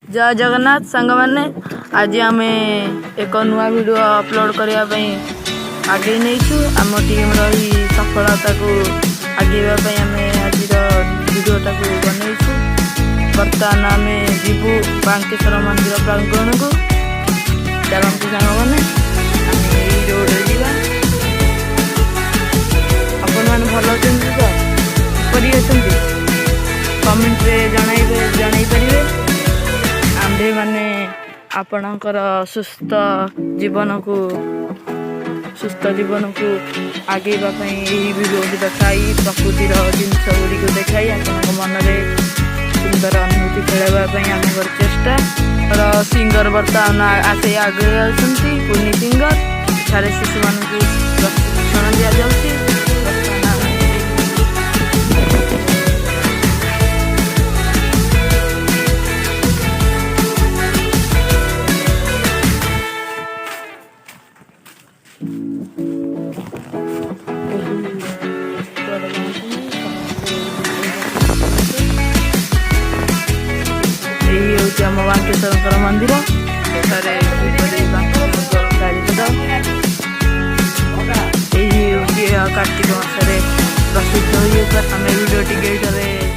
जय जगन्नाथ सांग मैंने आज आम एक नुआ वीडियो अपलोड करने आगे नहीं आम टीम रही सफलता को आगे आम आज वीडियोटा को बनईचु। बर्तमान आम जीवु बांकेश्वर मंदिर प्रांगण को चलती सांग मैंने रोड आपण मैंने भल अच्छे कमेंट जन पारे आंधे माने आपणकर सुस्थ जीवन को आगे वीडियो देखाई प्रकृतिर जिनस गुड़ी देखाई आप मन में सुंदर अनुभूति खेलवाई आम चेष्टा सिंगर बर्तमान आसे आगे पुनी सिंगर सारे शिशु मान प्रशिक्षण दि जाऊँगी। यही हूँ आम बांकेश्वर मंदिर यही हूँ कार्तिक मास प्रसिद्ध आम भिडियो टी